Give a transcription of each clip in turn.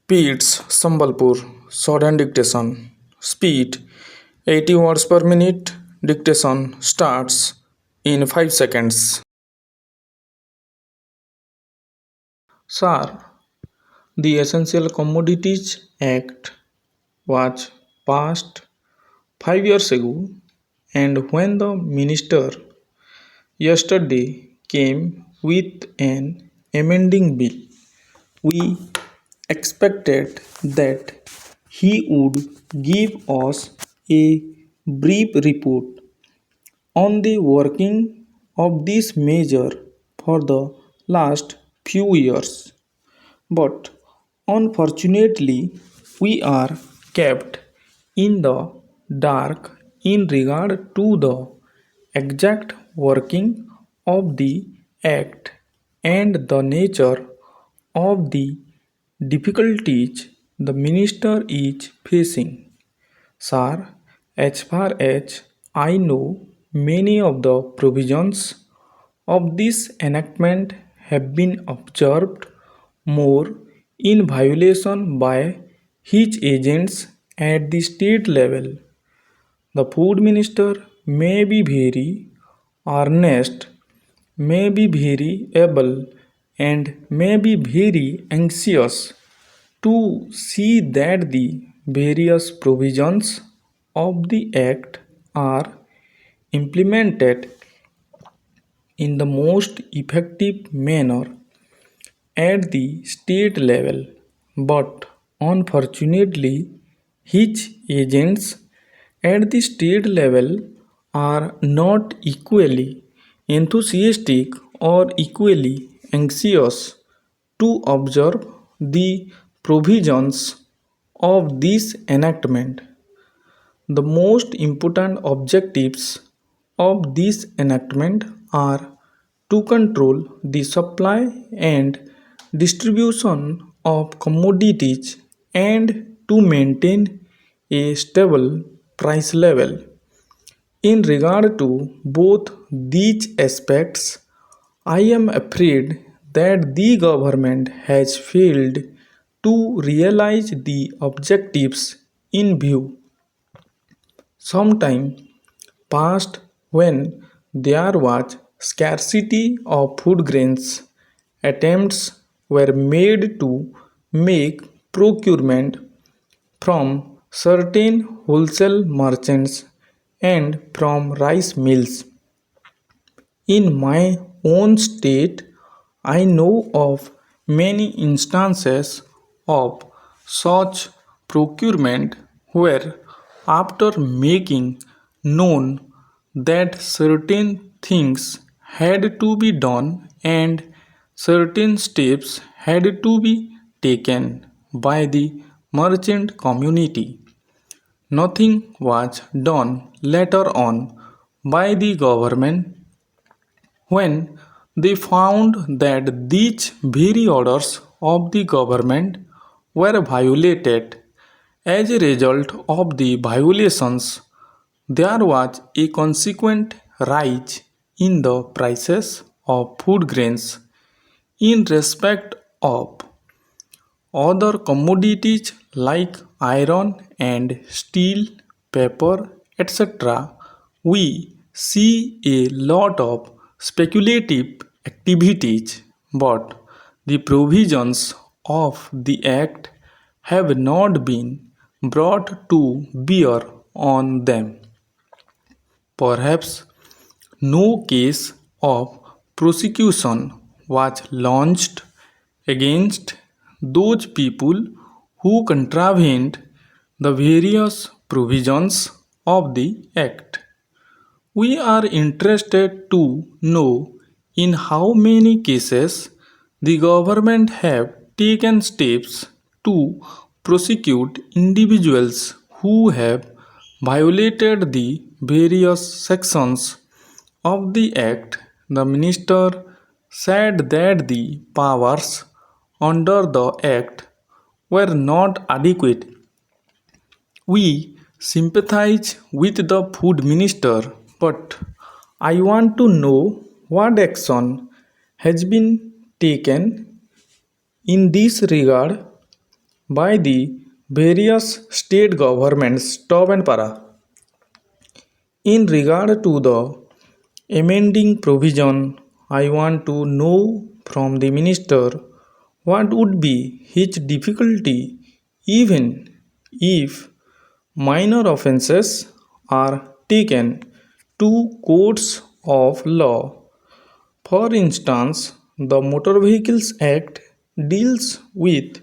PITS Sambalpur Shorthand Dictation. Speed 80 words per minute. Dictation starts in 5 seconds. Sir, the Essential Commodities Act was passed 5 years ago, and when the minister yesterday came with an amending bill, we expected that he would give us a brief report on the working of this measure for the last few years. But unfortunately, we are kept in the dark in regard to the exact working of the Act and the nature of the difficulties the minister is facing. Sir, as far as I know, many of the provisions of this enactment have been observed more in violation by his agents at the state level. The food minister may be very earnest, may be very able, and may be very anxious to see that the various provisions of the Act are implemented in the most effective manner at the state level, but unfortunately, his agents at the state level are not equally enthusiastic or equally anxious to observe the provisions of this enactment. The most important objectives of this enactment are to control the supply and distribution of commodities and to maintain a stable price level. In regard to both these aspects, I am afraid that the government has failed to realize the objectives in view. Sometime past when there was scarcity of food grains, attempts were made to make procurement from certain wholesale merchants and from rice mills. In my own state, I know of many instances of such procurement where, after making known that certain things had to be done and certain steps had to be taken by the merchant community, nothing was done later on by the government when they found that these very orders of the government were violated. As a result of the violations, there was a consequent rise in the prices of food grains in respect of other commodities like iron and steel, paper, etc. We see a lot of speculative activities, but the provisions of the Act have not been brought to bear on them. Perhaps no case of prosecution was launched against those people who contravened the various provisions of the Act. We are interested to know in how many cases the government have taken steps to prosecute individuals who have violated the various sections of the Act. The minister said that the powers under the Act were not adequate. We sympathize with the food minister, but I want to know what action has been taken in this regard. by the various state governments. Top and para. In regard to the amending provision, I want to know from the minister what would be his difficulty even if minor offences are taken to courts of law. For instance, the Motor Vehicles Act deals with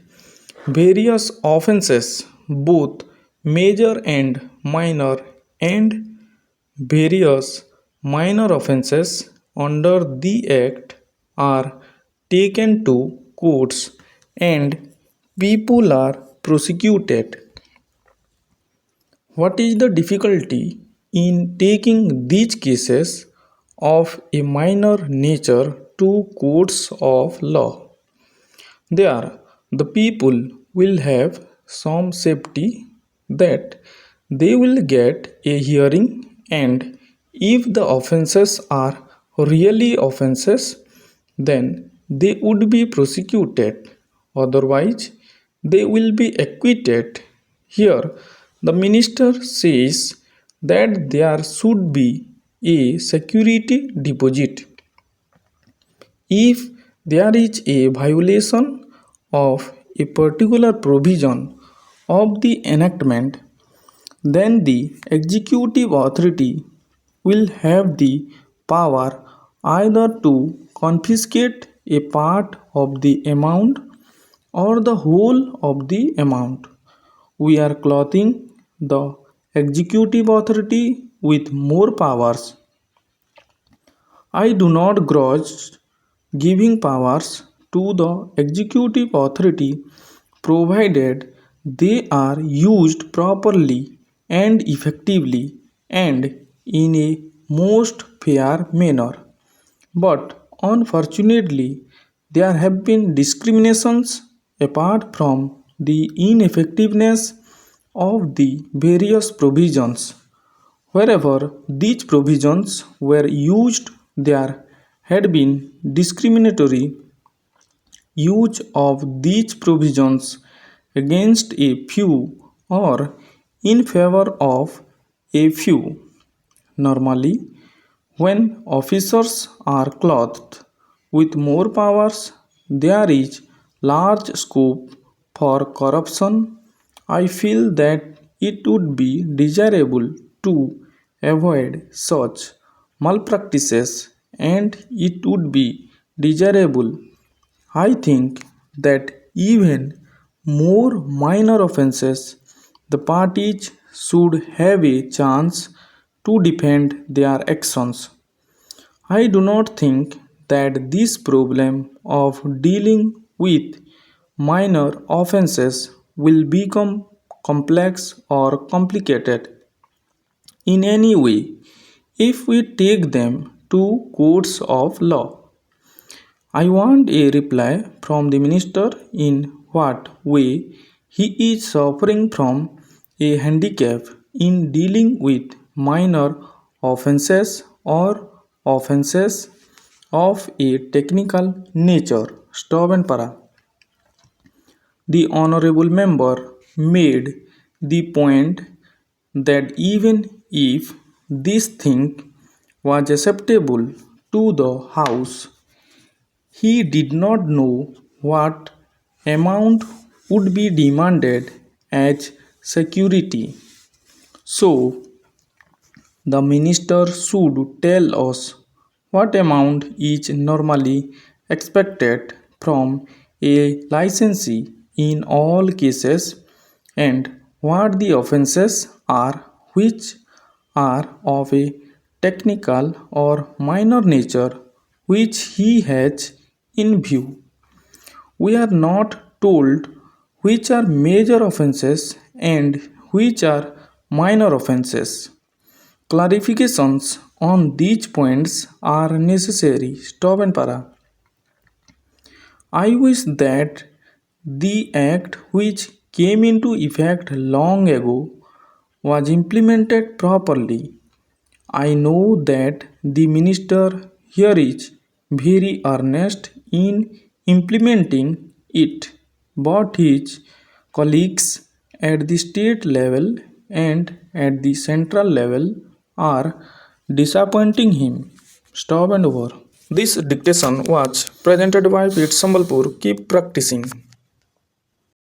various offences, both major and minor, and various minor offences under the Act are taken to courts and people are prosecuted. What is the difficulty in taking these cases of a minor nature to courts of law? There, the people will have some safety that they will get a hearing, and if the offences are really offences, then they would be prosecuted, otherwise, they will be acquitted. Here, the minister says that there should be a security deposit. If there is a violation of a particular provision of the enactment, then the executive authority will have the power either to confiscate a part of the amount or the whole of the amount. We are clothing the executive authority with more powers. I do not grudge giving powers to the executive authority provided they are used properly and effectively and in a most fair manner. But unfortunately, there have been discriminations apart from the ineffectiveness of the various provisions. Wherever these provisions were used, there had been discriminatory use of these provisions against a few or in favor of a few. Normally, when officers are clothed with more powers, there is large scope for corruption. I feel that it would be desirable to avoid such malpractices, and it would be desirable, I think, that even more minor offences, the parties should have a chance to defend their actions. I do not think that this problem of dealing with minor offences will become complex or complicated in any way if we take them to courts of law. I want a reply from the minister in what way he is suffering from a handicap in dealing with minor offences or offences of a technical nature. Stop and para. The honorable member made the point that even if this thing was acceptable to the House, he did not know what amount would be demanded as security. So, the minister should tell us what amount is normally expected from a licensee in all cases and what the offences are which are of a technical or minor nature which he has in view. We are not told which are major offences and which are minor offences. Clarifications on these points are necessary. Stop and para. I wish that the act which came into effect long ago was implemented properly. I know that the minister here is very earnest in implementing it, but his colleagues at the state level and at the central level are disappointing him. Stop and over. This dictation was presented by PITS Sambalpur. Keep practicing.